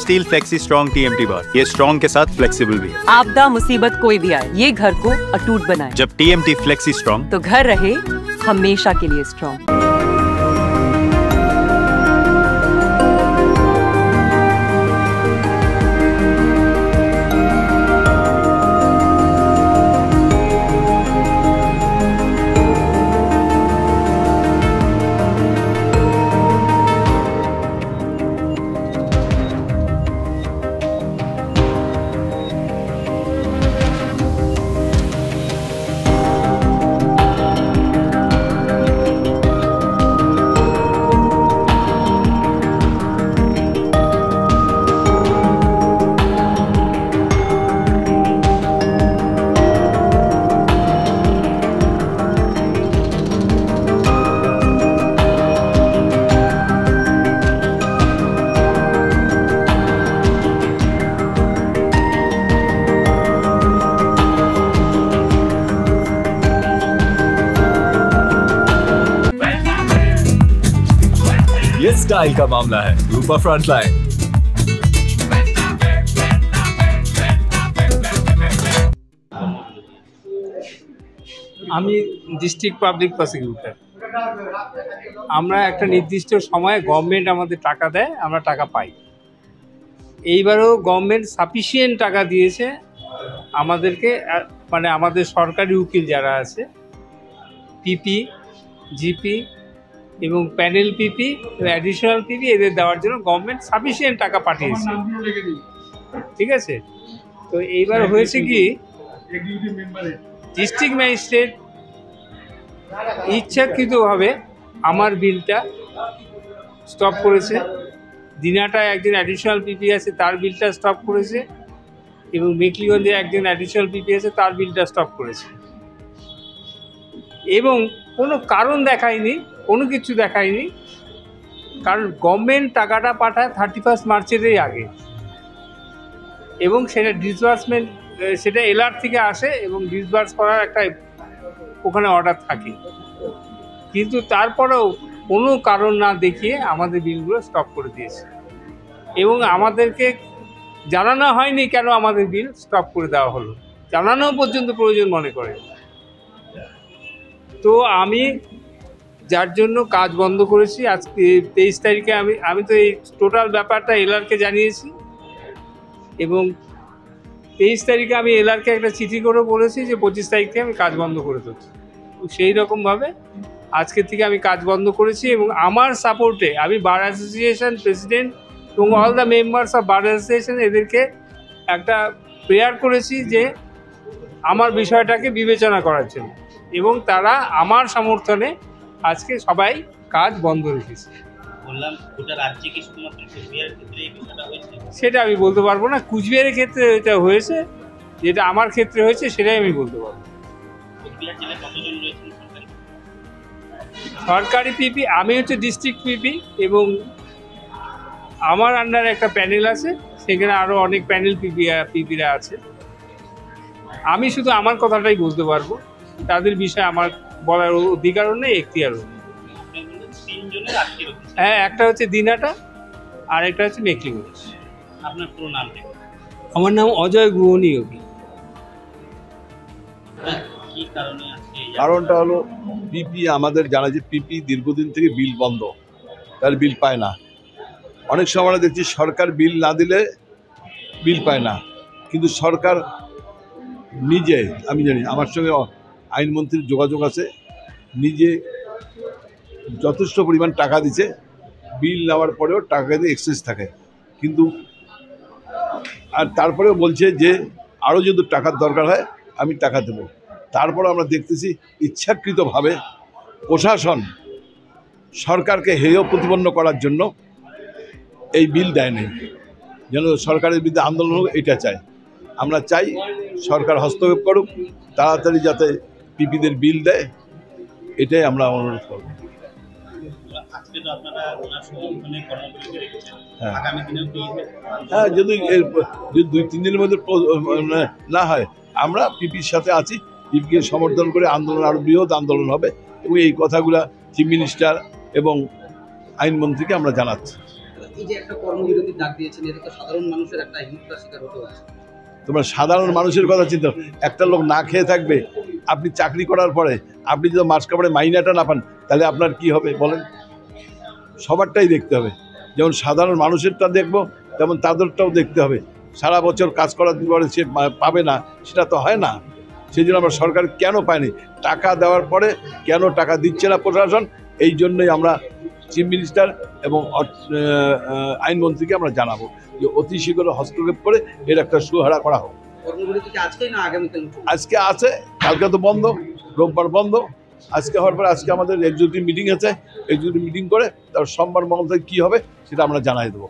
Steel flexi strong TMT बार, ये strong के साथ फ्लेक्सिबल भी है। आपदा मुसीबत कोई भी आए, ये घर को अटूट बनाए। जब TMT फ्लेक्सी स्ट्रॉन्ग, तो घर रहे हमेशा के लिए स्ट्रॉन्ग। ये स्टाइल का मामला है। रूपा फ्रंटलाइन। আমি ডিস্ট্রিক্ট পাবলিক প্রসিকিউটর। আমরা একটা নির্দিষ্ট সময়ে গভর্নমেন্ট আমাদের টাকা দেয়, আমরা টাকা পাই। এইবারও গভর্নমেন্ট সাফিসিয়েন্ট টাকা দিয়েছে আমাদেরকে, মানে আমাদের সরকারি উকিল যারা আছে, পিপি, জিপি এবং প্যানেল পিপি, অ্যাডিশনাল পিপি, এদের দেওয়ার জন্য গভর্নমেন্ট সাফিসিয়েন্ট টাকা পাঠিয়েছে। ঠিক আছে, তো এইবার হয়েছে কি, ডিস্ট্রিক্ট ম্যাজিস্ট্রেট ইচ্ছাকৃতভাবে আমার বিলটা স্টপ করেছে। দিনাটায় একজন অ্যাডিশনাল পিপি আছে, তার বিলটা স্টপ করেছে, এবং মেকলিগঞ্জে একজন অ্যাডিশনাল পিপি আছে, তার বিলটা স্টপ করেছে। এবং কোনো কারণ দেখায়নি, কোনো কিছু দেখায়নি, কারণ গভর্নমেন্ট টাকাটা পাঠায় 31 মার্চেরই আগে, এবং সেটা ডিসবার্সমেন্ট, সেটা এলআর থেকে আসে এবং ডিসবার্স করার একটা ওখানে অর্ডার থাকে। কিন্তু তারপরেও কোনো কারণ না দেখিয়ে আমাদের বিলগুলো স্টপ করে দিয়েছে, এবং আমাদেরকে জানানো হয়নি কেন আমাদের বিল স্টপ করে দেওয়া হলো, জানানো পর্যন্ত প্রয়োজন মনে করে। তো আমি যার জন্য কাজ বন্ধ করেছি, আজকে 23 তারিখে আমি তো এই টোটাল ব্যাপারটা এলআরকে জানিয়েছি, এবং 23 তারিখে আমি এলআরকে একটা চিঠি করে বলেছি যে 25 তারিখ থেকে আমি কাজ বন্ধ করে দেবো। সেই রকমভাবে আজকের থেকে আমি কাজ বন্ধ করেছি, এবং আমার সাপোর্টে আমি বার অ্যাসোসিয়েশন প্রেসিডেন্ট এবং all the members of bar association এদেরকে একটা প্রেয়ার করেছি যে আমার বিষয়টাকে বিবেচনা করার জন্য, এবং তারা আমার সমর্থনে আজকে সবাই কাজ বন্ধ রেখেছে। সেটা আমি বলতে পারবো না, কুচবিহারের ক্ষেত্রে এটা হয়েছে, যেটা আমার ক্ষেত্রে হয়েছে সেটাই আমি বলতে পারবো। সরকারি পিপি, আমি হচ্ছে ডিস্ট্রিক্ট পিপি, এবং আমার আন্ডারে একটা প্যানেল আছে, সেখানে আরও অনেক প্যানেল পিপিরা আছে। আমি শুধু আমার কথাটাই বলতে পারবো, তাদের বিষয়ে আমার বলার অধিকারও নেই, এখতিয়ারও নেই। হ্যাঁ, একটা হচ্ছে দিনাটা, আর একটা হচ্ছে মেকলিগঞ্জ। আপনার পুরো নাম? আমার নাম অজয় গুহনিয়োগী। কারণটা হলো পিপি, আমাদের জানা যে পিপি দীর্ঘদিন থেকে বিল বন্ধ, তার বিল পায় না। অনেক সময় দেখছি সরকার বিল না দিলে বিল পায় না, কিন্তু সরকার নিজে, আমি জানি আমার সঙ্গে আইনমন্ত্রীর যোগাযোগ আছে, নিজে যথেষ্ট পরিমাণ টাকা দিচ্ছে, বিল নেওয়ার পরেও টাকা দিয়ে এক্সেস থাকে, কিন্তু আর তারপরেও বলছে যে আরও যদি টাকার দরকার হয় আমি টাকা দেব। তারপর আমরা দেখতেছি ইচ্ছাকৃতভাবে প্রশাসন সরকারকে হেয় প্রতিপন্ন করার জন্য এই বিল দেয়নি, যেন সরকারের বিরুদ্ধে আন্দোলন হোক, এটা চাই। আমরা চাই সরকার হস্তক্ষেপ করুক, তাড়াতাড়ি যাতে পিপিদের বিল দেয়, এটাই আমরা অনুরোধ করব। হ্যাঁ, যদি 2-3 দিনের মধ্যে না হয়, আমরা পিপির সাথে আছি, পিপিকে সমর্থন করে আন্দোলন, আরও বৃহৎ আন্দোলন হবে, এবং এই কথাগুলা চিফ মিনিস্টার এবং আইনমন্ত্রীকে আমরা জানাচ্ছি। এই যে একটা কর্মবিরতির ডাক দিয়েছেন, এতে তো সাধারণ মানুষের একটা হিংসার শিকার হতে হচ্ছে। তোমরা সাধারণ মানুষের কথা চিন্তা, একটা লোক না খেয়ে থাকবে, আপনি চাকরি করার পরে আপনি যদি মাস কাপড়ে মাইনাটা না পান তাহলে আপনার কি হবে বলেন? সবারটাই দেখতে হবে, যেমন সাধারণ মানুষেরটা দেখবো তেমন তাদেরটাও দেখতে হবে। সারা বছর কাজ করার পরে সে পাবে না, সেটা তো হয় না। সেই জন্য আমরা সরকার কেন পায়নি, টাকা দেওয়ার পরে কেন টাকা দিচ্ছে না প্রশাসন, এই জন্যই আমরা চিফ মিনিস্টার এবং আইনমন্ত্রীকে আমরা জানাবো যে অতি শীঘ্র হস্তক্ষেপ করে এর একটা সুহারা করা হোক। কর্মবিরতি কি আজকেই না আগামীকাল? আজকে আছে, কালকে তো বন্ধ, রোববার বন্ধ। আজকে হওয়ার পরে আজকে আমাদের এক্সিকিউটিভ মিটিং আছে, এক্সিকিউটিভ মিটিং করে তার সোমবার মঙ্গল থেকে কী হবে সেটা আমরা জানাই দেবো।